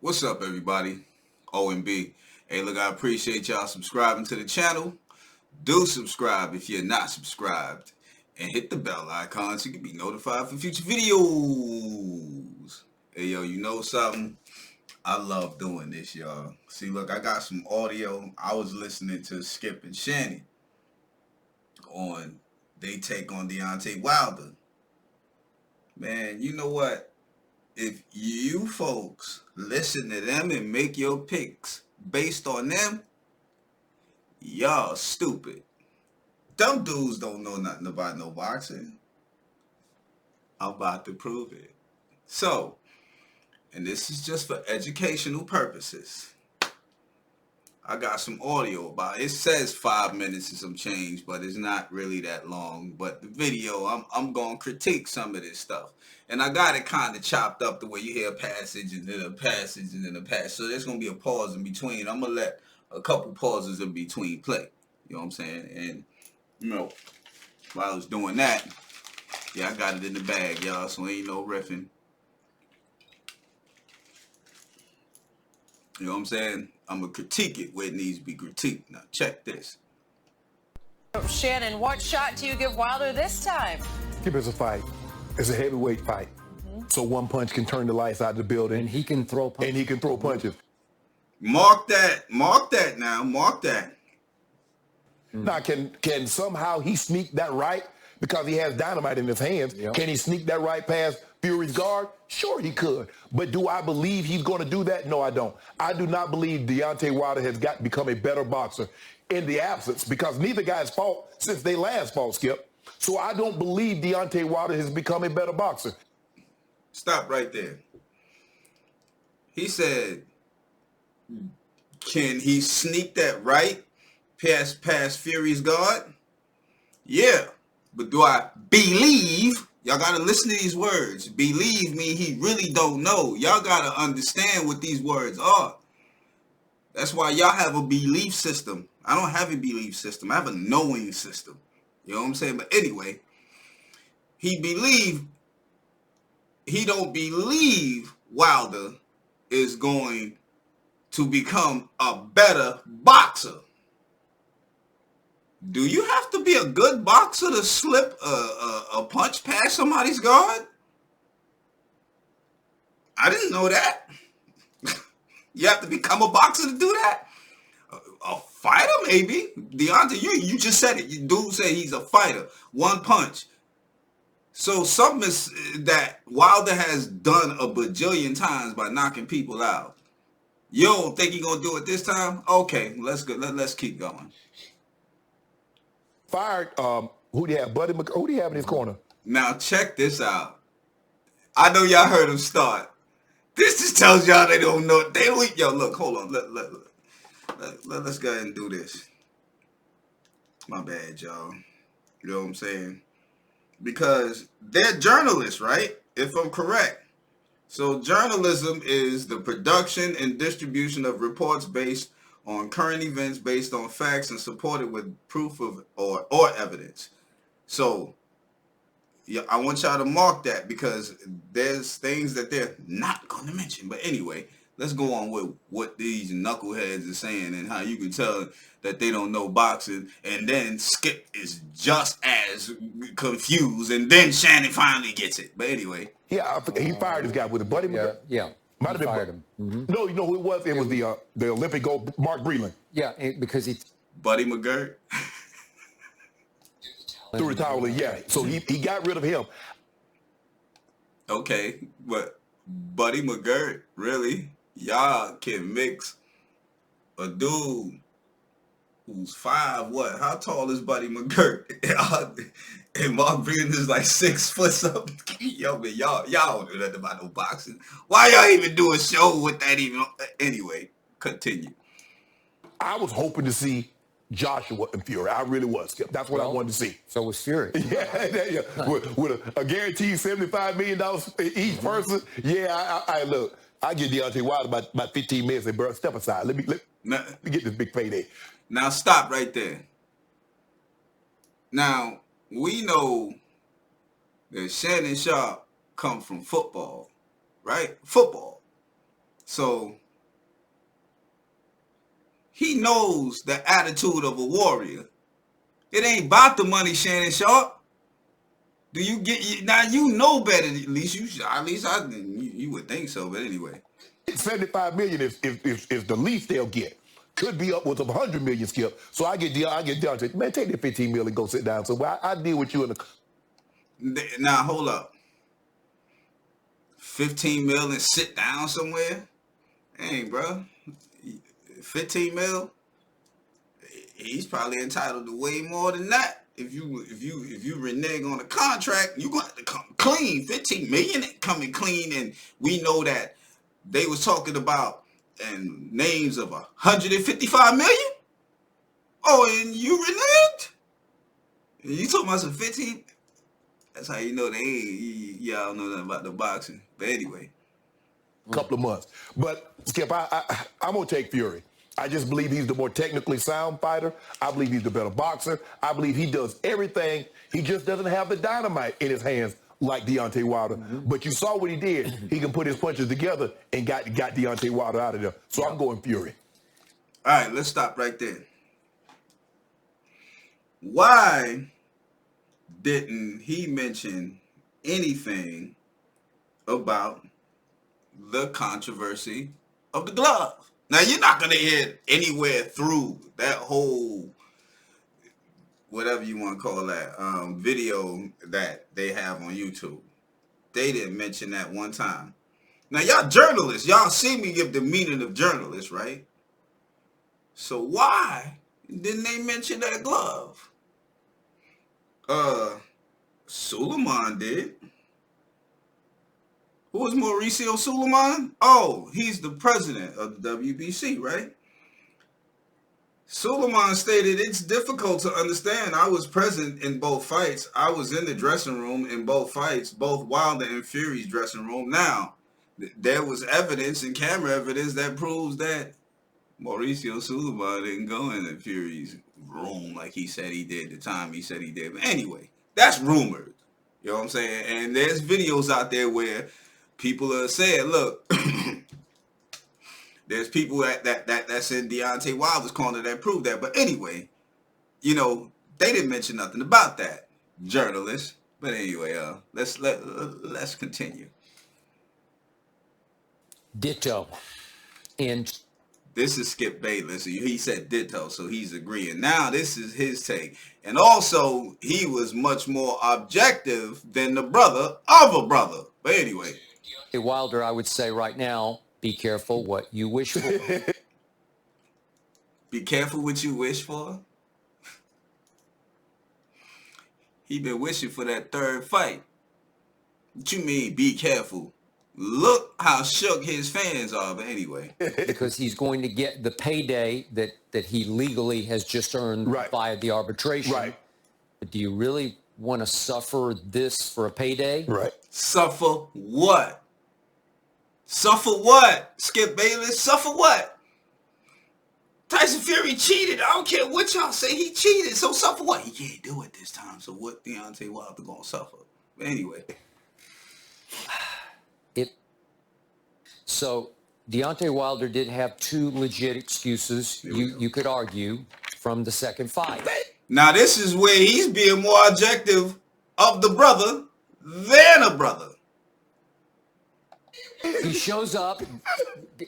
What's up, everybody? OMB. Hey, look, I appreciate y'all subscribing to the channel. Do subscribe if you're not subscribed. And hit the bell icon so you can be notified for future videos. Hey, yo, you know something? I love doing this, y'all. See, look, I got some audio. I was listening to Skip and Shannon on they take on Deontay Wilder. Man, you know what? If you folks listen to them and make your picks based on them, y'all stupid. Them dudes don't know nothing about no boxing. I'm about to prove it. So, and this is just for educational purposes. I got some audio about it. It says 5 minutes and some change, but it's not really that long. But the video, I'm going to critique some of this stuff. And I got it kind of chopped up the way you hear a passage and then a passage and then a passage. So there's going to be a pause in between. I'm going to let a couple pauses in between play. You know what I'm saying? And, you know, while I was doing that, yeah, I got it in the bag, y'all. So ain't no riffing. You know what I'm saying? I'm going to critique it where it needs to be critiqued. Now, check this. Shannon, what shot do you give Wilder this time? Skip is a fight. It's a heavyweight fight. So one punch can turn the lights out of the building. And he can throw punches. Mark that. Mark that now. Mark that. Now, can somehow he sneak that right? Because he has dynamite in his hands. Yep. Can he sneak that right past Fury's guard? Sure he could. But do I believe he's going to do that? No, I don't. I do not believe Deontay Wilder has become a better boxer in the absence, because neither guy's fought since they last fought, Skip. So I don't believe Deontay Wilder has become a better boxer. Stop right there. He said, can he sneak that right past Fury's guard? Yeah. But do I believe? Y'all got to listen to these words. Believe me, he really don't know. Y'all got to understand what these words are. That's why y'all have a belief system. I don't have a belief system. I have a knowing system. You know what I'm saying? But anyway, he don't believe Wilder is going to become a better boxer. Do you have to be a good boxer to slip a punch past somebody's guard? I didn't know that. You have to become a boxer to do that? A fighter, maybe. Deontay, you just said it. You dude said he's a fighter. One punch. So something is that Wilder has done a bajillion times by knocking people out. You don't think he's gonna do it this time? Okay, let's go. Let's keep going. Fired. Who do you have? Who do you have in his corner? Now check this out. I know y'all heard him start. This just tells y'all they don't know. They don't. Yo, look, hold on. Let's go ahead and do this. My bad, y'all. You know what I'm saying? Because they're journalists, right? If I'm correct. So journalism is the production and distribution of reports based on current events, based on facts, and supported with proof of or evidence. So yeah, I want y'all to mark that, because there's things that they're not going to mention. But anyway, let's go on with what these knuckleheads are saying and how you can tell that they don't know boxing. And then Skip is just as confused. And then Shannon finally gets it. But anyway. Yeah, he fired this guy with a buddy. Yeah. Might have been fired him. Mm-hmm. No, you know who it was? It was the Olympic gold, Mark Breland. Yeah, because he... Buddy McGirt? Threw the towel in, yeah. So he got rid of him. Okay, but Buddy McGirt, really? Y'all can mix a dude who's 5, what? How tall is Buddy McGirt? And Mark Breland is like 6 foot something. Yo, man, y'all don't know nothing about no boxing. Why y'all even do a show with that even? Anyway, continue. I was hoping to see Joshua and Fury. I really was, Skip. That's what I wanted to see. So was Fury. Yeah. With a guaranteed $75 million each person. Yeah, I look. I give Deontay Wilder about 15 minutes and, bro, step aside. Let me get this big payday. Now stop right there. Now, we know that Shannon Sharp come from football, right? Football. So he knows the attitude of a warrior. It ain't about the money, Shannon Sharp. Do you get now? You know better. At least you would think so. But anyway, $75 million is the least they'll get. Could be upwards of $100 million, Skip. So I get Deontay. Man, take the $15 million and go sit down. So I deal with you in the. Now hold up. 15 mil and sit down somewhere? Hey, bro. 15 mil? He's probably entitled to way more than that. If you renege on a contract, you gonna have to come clean. 15 million ain't coming clean, and we know that they was talking about and names of 155 million. Oh, and you reneged? And you talking about some 15? That's how you know they ain't. Y'all know nothing about the boxing. But anyway, Couple of months. But Skip, I'm gonna take Fury. I just believe he's the more technically sound fighter. I believe he's the better boxer. I believe he does everything. He just doesn't have the dynamite in his hands like Deontay Wilder. But you saw what he did. He can put his punches together and got Deontay Wilder out of there. So I'm going Fury. All right, let's stop right there. Why didn't he mention anything about the controversy of the glove? Now, you're not going to hear anywhere through that whole, whatever you want to call that, video that they have on YouTube. They didn't mention that one time. Now, y'all journalists, y'all see me give the meaning of journalists, right? So why didn't they mention that glove? Suleiman did. Who was Mauricio Suleiman? Oh, he's the president of the WBC, right? Suleiman stated, it's difficult to understand. I was present in both fights. I was in the dressing room in both fights, both Wilder and Fury's dressing room. Now, there was evidence and camera evidence that proves that Mauricio Suleiman didn't go in Fury's room like he said he did the time he said he did. But anyway, that's rumored. You know what I'm saying? And there's videos out there where people are saying, look, there's people that's in Deontay Wilder's corner that prove that. But anyway, you know, they didn't mention nothing about that, journalists. But anyway, let's continue. Ditto. And this is Skip Bayless. He said ditto, so he's agreeing. Now this is his take. And also, he was much more objective than the brother of a brother. But anyway. Wilder, I would say right now, be careful what you wish for. Be careful what you wish for? He been wishing for that third fight. What you mean, be careful? Look how shook his fans are, but anyway. Because he's going to get the payday that he legally has just earned via the arbitration. Right. But do you really want to suffer this for a payday? Right. Suffer what? Suffer what? Skip Bayless, suffer what? Tyson Fury cheated. I don't care what y'all say. He cheated. So suffer what? He can't do it this time. So what Deontay Wilder gonna suffer? But anyway. So Deontay Wilder did have two legit excuses, you could argue, from the second fight. Now this is where he's being more objective of the brother than a brother. He shows up,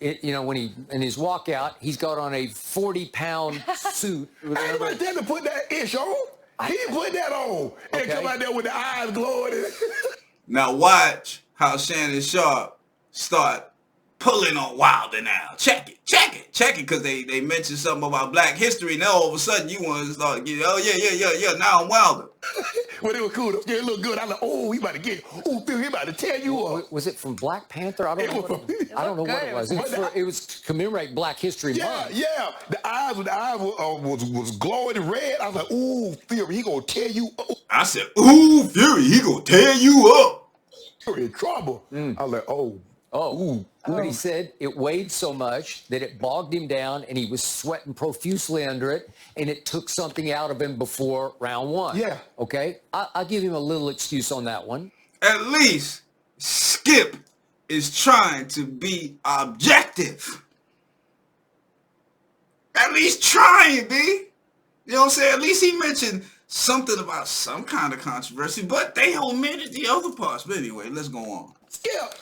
when he in his walkout, he's got on a 40-pound suit. Hey, right there to put that ish on. He put that on and come out there with the eyes glowing. Now watch how Shannon Sharp start pulling on Wilder now. Check it, because they mentioned something about Black history. Now all of a sudden you want to start getting, now I'm Wilder. Well, it was cool. It looked good. I'm like, he about to get, he about to tear you up. Was it from Black Panther? I don't know what it was. It was to commemorate Black History Month. Yeah. The eyes was glowing red. I was like, Fury, he gonna tear you up. I said, Fury, he gonna tear you up. You're in trouble. I was like, But he said it weighed so much that it bogged him down and he was sweating profusely under it, and it took something out of him before round one. Yeah. Okay? I'll give him a little excuse on that one. At least Skip is trying to be objective. At least trying, B. You know what I'm saying? At least he mentioned something about some kind of controversy, but they omitted the other parts. But anyway, let's go on. Skip.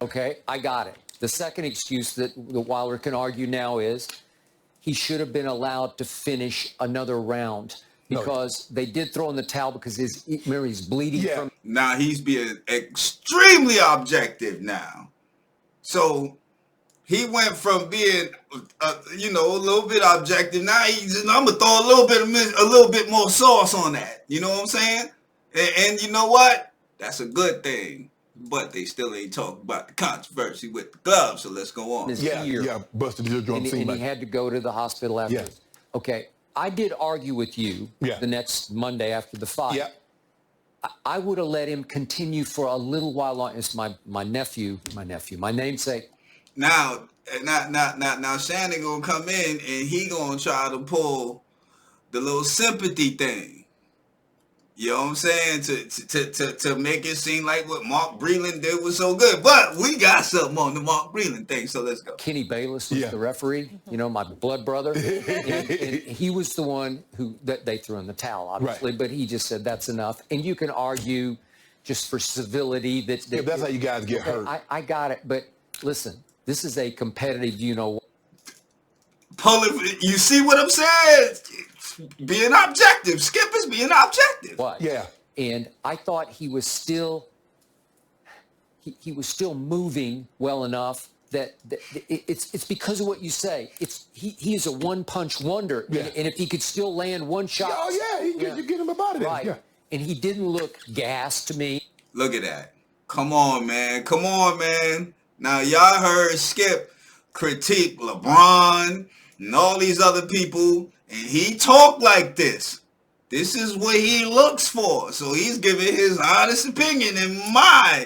Okay, I got it. The second excuse that the Wilder can argue now is he should have been allowed to finish another round because they did throw in the towel because remember, he's bleeding from. Now he's being extremely objective now. So he went from being, a little bit objective. Now I'm gonna throw a little bit more sauce on that. You know what I'm saying? And you know what? That's a good thing. But they still ain't talking about the controversy with the gloves. So let's go on. Busted his drum. And he had to go to the hospital after. Yes. Okay, I did argue with you the next Monday after the fight. Yeah. I would have let him continue for a little while longer. It's my namesake. Now Shannon gonna come in and he gonna try to pull the little sympathy thing. You know what I'm saying? To make it seem like what Mark Breland did was so good. But we got something on the Mark Breland thing, so let's go. Kenny Bayless was the referee, my blood brother. and he was the one that they threw in the towel, obviously. Right. But he just said that's enough. And you can argue just for civility that that's how you guys get hurt. I got it. But listen, this is a competitive, You see what I'm saying? Being objective. Skip is being objective. What? Yeah. And I thought he was still moving well enough that it's because of what you say. He is a one-punch wonder. Yeah. And if he could still land one shot. Oh, yeah. You get him about it. Right. Yeah. And he didn't look gassed to me. Look at that. Come on, man. Now, y'all heard Skip critique LeBron and all these other people. And he talked like this. This is what he looks for. So he's giving his honest opinion in my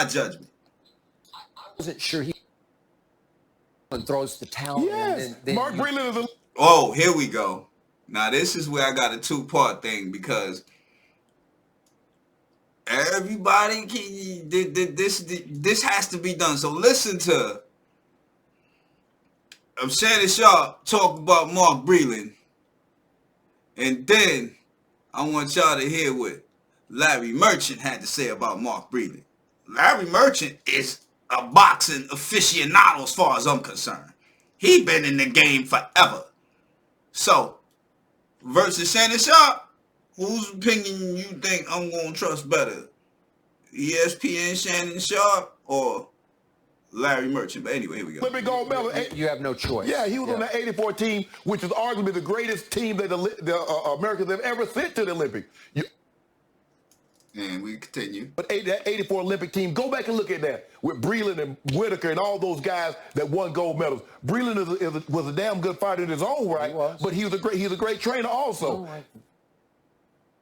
judgment. I wasn't sure he throws the towel. Yes. Mark Breland is a. Oh, here we go. Now this is where I got a two-part thing because everybody this has to be done. So listen to. Shannon Sharp talk about Mark Breland. And then I want y'all to hear what Larry Merchant had to say about Mark Breland. Larry Merchant is a boxing aficionado as far as I'm concerned. He been in the game forever. So, versus Shannon Sharp, whose opinion you think I'm going to trust better? ESPN Shannon Sharp or Larry Merchant? But anyway, here we go. Olympic gold medal. You have no choice. Yeah, he was on that 84 team, which is arguably the greatest team that the Americans have ever sent to the Olympics. And we continue. But that 84 Olympic team, go back and look at that with Breland and Whitaker and all those guys that won gold medals. Breland was a damn good fighter in his own right, but he's a great trainer also.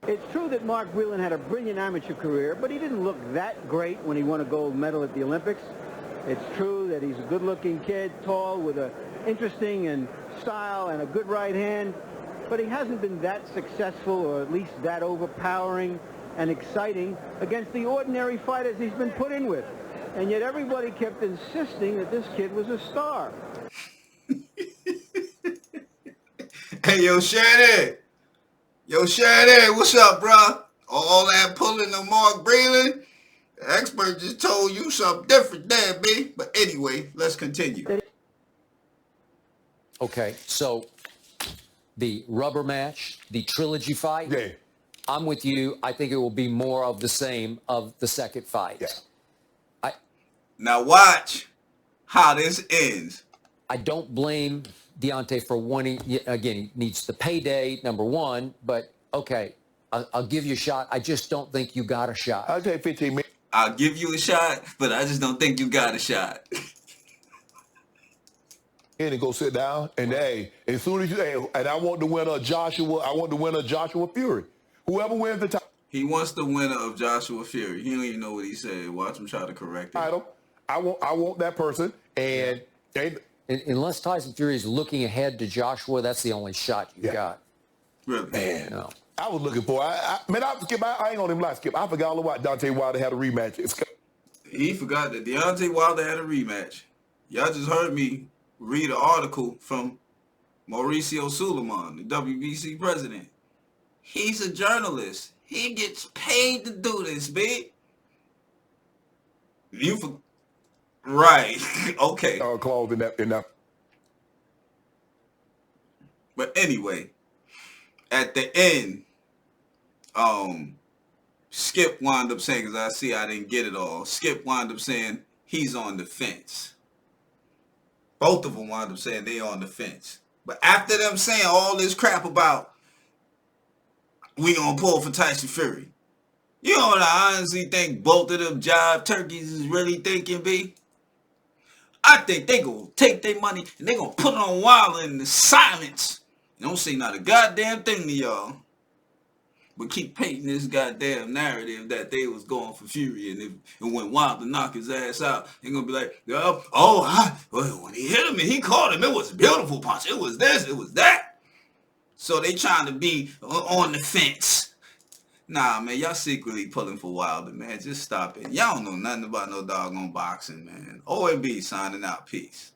It's true that Mark Breland had a brilliant amateur career, but he didn't look that great when he won a gold medal at the Olympics. It's true that he's a good-looking kid, tall, with an interesting and style and a good right hand, but he hasn't been that successful, or at least that overpowering and exciting against the ordinary fighters he's been put in with. And yet everybody kept insisting that this kid was a star. Hey, yo, Shannon, what's up, bro? All that pulling of Mark Breland? The expert just told you something different there, B. But anyway, let's continue. Okay, so the rubber match, the trilogy fight, I'm with you. I think it will be more of the same of the second fight. Yeah. Now watch how this ends. I don't blame Deontay for wanting, again, he needs the payday, number one, but okay, I'll give you a shot. I just don't think you got a shot. I'll take 15 minutes. I'll give you a shot, but I just don't think you got a shot. And go sit down, and as soon as and I want the winner of Joshua Fury. Whoever wins the title. He wants the winner of Joshua Fury. He don't even know what he said. Watch him try to correct it. I want that person, and unless Tyson Fury is looking ahead to Joshua, that's the only shot you got. Really? Man, no. I was looking for. Skip. I ain't gonna even lie, Skip. I forgot all about Deontay Wilder had a rematch. He forgot that Deontay Wilder had a rematch. Y'all just heard me read an article from Mauricio Suleiman, the WBC president. He's a journalist. He gets paid to do this, big. Right. Okay. Clause in that. But anyway, at the end, Skip wound up saying, because I see I didn't get it all, Skip wound up saying he's on the fence. Both of them wound up saying they on the fence. But after them saying all this crap about we gonna pull for Tyson Fury, you know what I honestly think both of them jive turkeys is really thinking, B? I think they gonna take their money and they gonna put it on Wilder in the silence. Don't say not a goddamn thing to y'all. But keep painting this goddamn narrative that they was going for Fury, and when Wilder knock his ass out, they're gonna be like, when he hit him and he caught him, it was a beautiful punch. It was this, it was that. So they trying to be on the fence. Nah, man, y'all secretly pulling for Wilder, man. Just stop it. Y'all don't know nothing about no doggone boxing, man. OMB signing out. Peace.